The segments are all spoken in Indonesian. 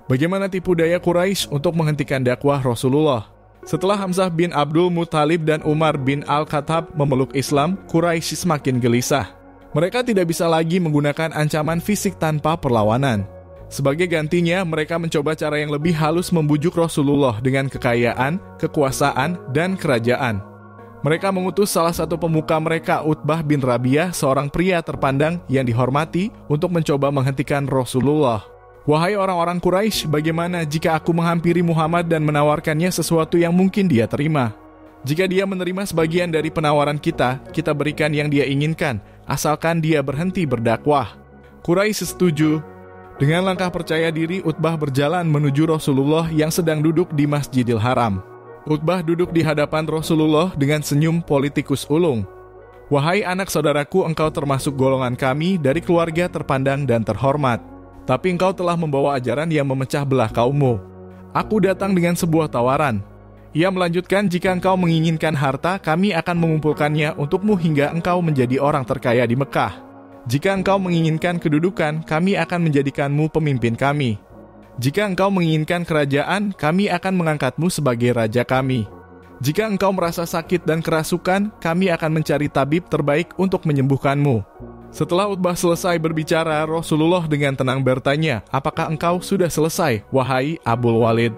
Bagaimana tipu daya Quraisy untuk menghentikan dakwah Rasulullah? Setelah Hamzah bin Abdul Muthalib dan Umar bin Al-Khattab memeluk Islam, Quraisy semakin gelisah. Mereka tidak bisa lagi menggunakan ancaman fisik tanpa perlawanan. Sebagai gantinya, mereka mencoba cara yang lebih halus membujuk Rasulullah dengan kekayaan, kekuasaan, dan kerajaan. Mereka mengutus salah satu pemuka mereka, Utbah bin Rabi'ah, seorang pria terpandang yang dihormati, untuk mencoba menghentikan Rasulullah. Wahai orang-orang Quraisy, bagaimana jika aku menghampiri Muhammad dan menawarkannya sesuatu yang mungkin dia terima? Jika dia menerima sebagian dari penawaran kita berikan yang dia inginkan, asalkan dia berhenti berdakwah. Quraisy setuju. Dengan langkah percaya diri, Utbah berjalan menuju Rasulullah yang sedang duduk di Masjidil Haram. Utbah duduk di hadapan Rasulullah dengan senyum politikus ulung. Wahai anak saudaraku, engkau termasuk golongan kami dari keluarga terpandang dan terhormat. Tapi engkau telah membawa ajaran yang memecah belah kaummu. Aku datang dengan sebuah tawaran. Ia melanjutkan, jika engkau menginginkan harta, kami akan mengumpulkannya untukmu hingga engkau menjadi orang terkaya di Mekah. Jika engkau menginginkan kedudukan, kami akan menjadikanmu pemimpin kami. Jika engkau menginginkan kerajaan, kami akan mengangkatmu sebagai raja kami. Jika engkau merasa sakit dan kerasukan, kami akan mencari tabib terbaik untuk menyembuhkanmu. Setelah Utbah selesai berbicara, Rasulullah dengan tenang bertanya, apakah engkau sudah selesai, wahai Abul Walid?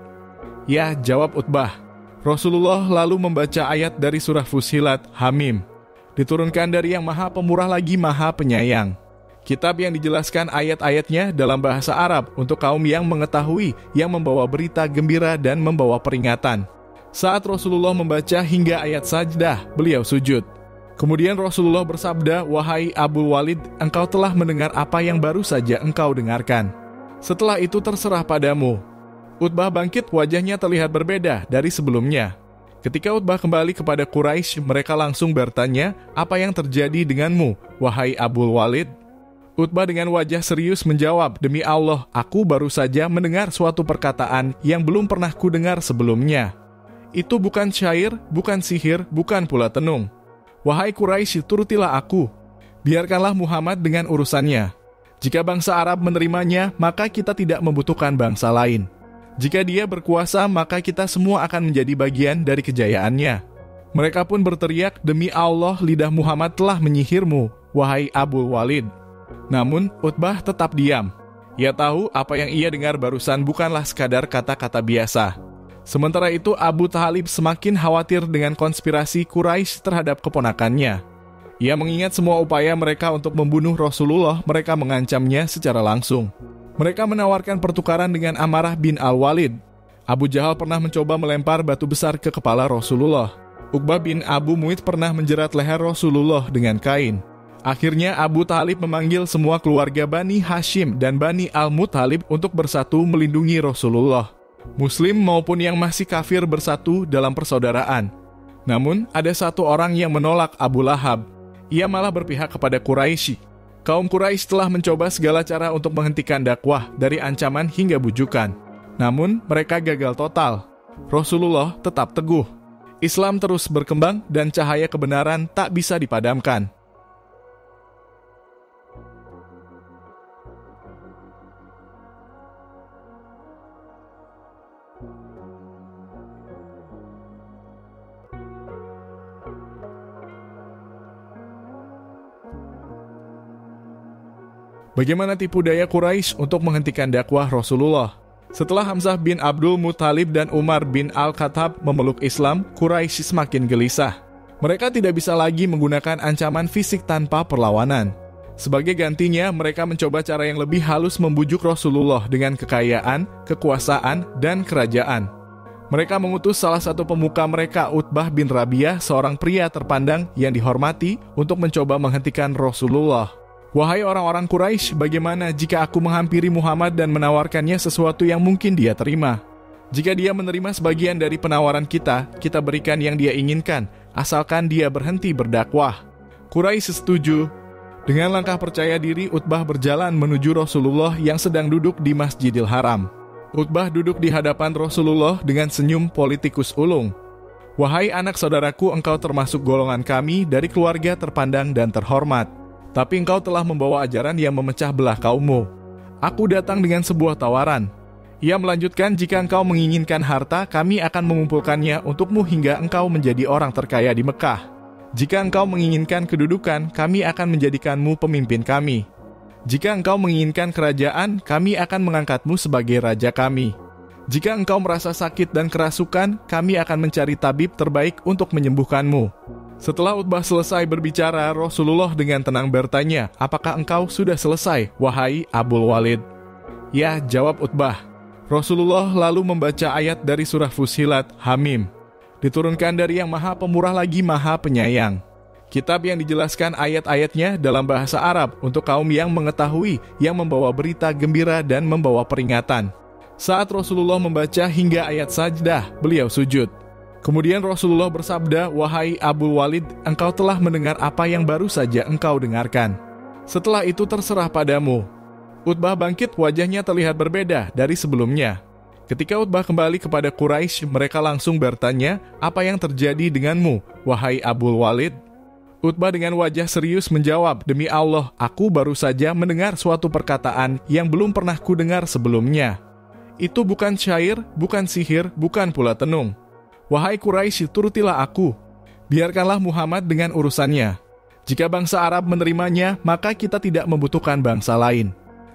Ya, jawab Utbah. Rasulullah lalu membaca ayat dari surah Fussilat, Hamim. Diturunkan dari yang maha pemurah lagi maha penyayang. Kitab yang dijelaskan ayat-ayatnya dalam bahasa Arab untuk kaum yang mengetahui, yang membawa berita gembira dan membawa peringatan. Saat Rasulullah membaca hingga ayat sajdah, beliau sujud. Kemudian Rasulullah bersabda, wahai Abul Walid, engkau telah mendengar apa yang baru saja engkau dengarkan. Setelah itu terserah padamu. Utbah bangkit, wajahnya terlihat berbeda dari sebelumnya. Ketika Utbah kembali kepada Quraisy, mereka langsung bertanya, apa yang terjadi denganmu, wahai Abul Walid? Utbah dengan wajah serius menjawab, demi Allah, aku baru saja mendengar suatu perkataan yang belum pernah kudengar sebelumnya. Itu bukan syair, bukan sihir, bukan pula tenung. Wahai Quraisy, turutilah aku. Biarkanlah Muhammad dengan urusannya. Jika bangsa Arab menerimanya, maka kita tidak membutuhkan bangsa lain. Jika dia berkuasa, maka kita semua akan menjadi bagian dari kejayaannya. Mereka pun berteriak, demi Allah, lidah Muhammad telah menyihirmu, wahai Abul Walid. Namun, Utbah tetap diam. Ia tahu apa yang ia dengar barusan bukanlah sekadar kata-kata biasa. Sementara itu, Abu Thalib semakin khawatir dengan konspirasi Quraisy terhadap keponakannya. Ia mengingat semua upaya mereka untuk membunuh Rasulullah, mereka mengancamnya secara langsung. Mereka menawarkan pertukaran dengan Amarah bin Al-Walid. Abu Jahal pernah mencoba melempar batu besar ke kepala Rasulullah. Uqbah bin Abu Mu'id pernah menjerat leher Rasulullah dengan kain. Akhirnya Abu Thalib memanggil semua keluarga Bani Hashim dan Bani Al-Muthalib untuk bersatu melindungi Rasulullah. Muslim maupun yang masih kafir bersatu dalam persaudaraan. Namun, ada satu orang yang menolak Abu Lahab. Ia malah berpihak kepada Quraisy. Kaum Quraisy telah mencoba segala cara untuk menghentikan dakwah dari ancaman hingga bujukan. Namun, mereka gagal total. Rasulullah tetap teguh. Islam terus berkembang dan cahaya kebenaran tak bisa dipadamkan. Bagaimana tipu daya Quraisy untuk menghentikan dakwah Rasulullah? Setelah Hamzah bin Abdul Muthalib dan Umar bin Al-Khattab memeluk Islam, Quraisy semakin gelisah. Mereka tidak bisa lagi menggunakan ancaman fisik tanpa perlawanan. Sebagai gantinya, mereka mencoba cara yang lebih halus membujuk Rasulullah dengan kekayaan, kekuasaan, dan kerajaan. Mereka mengutus salah satu pemuka mereka, Utbah bin Rabi'ah, seorang pria terpandang yang dihormati, untuk mencoba menghentikan Rasulullah. Wahai orang-orang Quraisy, bagaimana jika aku menghampiri Muhammad dan menawarkannya sesuatu yang mungkin dia terima? Jika dia menerima sebagian dari penawaran kita berikan yang dia inginkan, asalkan dia berhenti berdakwah. Quraisy setuju. Dengan langkah percaya diri, Utbah berjalan menuju Rasulullah yang sedang duduk di Masjidil Haram. Utbah duduk di hadapan Rasulullah dengan senyum politikus ulung. Wahai anak saudaraku, engkau termasuk golongan kami dari keluarga terpandang dan terhormat. Tapi engkau telah membawa ajaran yang memecah belah kaummu. Aku datang dengan sebuah tawaran. Ia melanjutkan, jika engkau menginginkan harta, kami akan mengumpulkannya untukmu hingga engkau menjadi orang terkaya di Mekah. Jika engkau menginginkan kedudukan, kami akan menjadikanmu pemimpin kami. Jika engkau menginginkan kerajaan, kami akan mengangkatmu sebagai raja kami. Jika engkau merasa sakit dan kerasukan, kami akan mencari tabib terbaik untuk menyembuhkanmu. Setelah Utbah selesai berbicara, Rasulullah dengan tenang bertanya, apakah engkau sudah selesai, wahai Abul Walid? Ya, jawab Utbah. Rasulullah lalu membaca ayat dari surah Fussilat, Hamim. Diturunkan dari yang maha pemurah lagi maha penyayang. Kitab yang dijelaskan ayat-ayatnya dalam bahasa Arab untuk kaum yang mengetahui, yang membawa berita gembira dan membawa peringatan. Saat Rasulullah membaca hingga ayat sajdah, beliau sujud. Kemudian Rasulullah bersabda, wahai Abul Walid, engkau telah mendengar apa yang baru saja engkau dengarkan. Setelah itu terserah padamu. Utbah bangkit, wajahnya terlihat berbeda dari sebelumnya. Ketika Utbah kembali kepada Quraisy, mereka langsung bertanya, apa yang terjadi denganmu, wahai Abul Walid? Utbah dengan wajah serius menjawab, demi Allah, aku baru saja mendengar suatu perkataan yang belum pernah kudengar sebelumnya. Itu bukan syair, bukan sihir, bukan pula tenung. Wahai Quraisy, turutilah aku. Biarkanlah Muhammad dengan urusannya. Jika bangsa Arab menerimanya, maka kita tidak membutuhkan bangsa lain.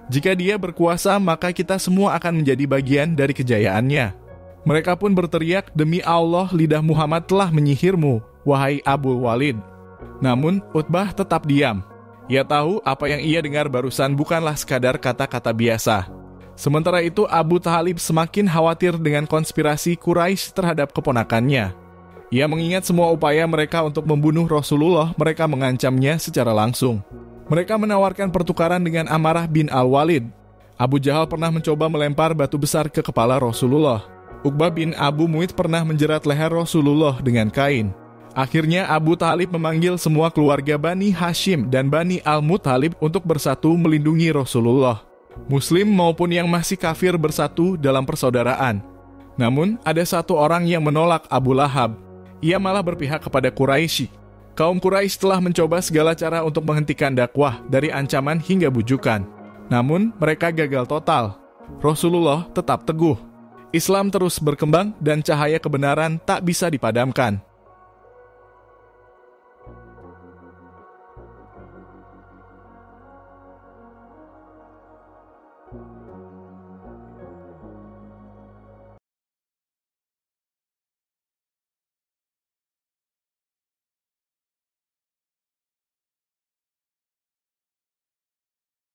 Jika dia berkuasa, maka kita semua akan menjadi bagian dari kejayaannya. Mereka pun berteriak, demi Allah, lidah Muhammad telah menyihirmu, wahai Abul Walid. Namun, Utbah tetap diam. Ia tahu apa yang ia dengar barusan bukanlah sekadar kata-kata biasa. Sementara itu, Abu Thalib semakin khawatir dengan konspirasi Quraisy terhadap keponakannya. Ia mengingat semua upaya mereka untuk membunuh Rasulullah, mereka mengancamnya secara langsung. Mereka menawarkan pertukaran dengan Amarah bin Al-Walid. Abu Jahal pernah mencoba melempar batu besar ke kepala Rasulullah. Uqbah bin Abu Mu'id pernah menjerat leher Rasulullah dengan kain. Akhirnya Abu Thalib memanggil semua keluarga Bani Hashim dan Bani Al-Muttalib untuk bersatu melindungi Rasulullah. Muslim maupun yang masih kafir bersatu dalam persaudaraan. Namun, ada satu orang yang menolak Abu Lahab. Ia malah berpihak kepada Quraisy. Kaum Quraisy telah mencoba segala cara untuk menghentikan dakwah dari ancaman hingga bujukan. Namun, mereka gagal total. Rasulullah tetap teguh. Islam terus berkembang dan cahaya kebenaran tak bisa dipadamkan.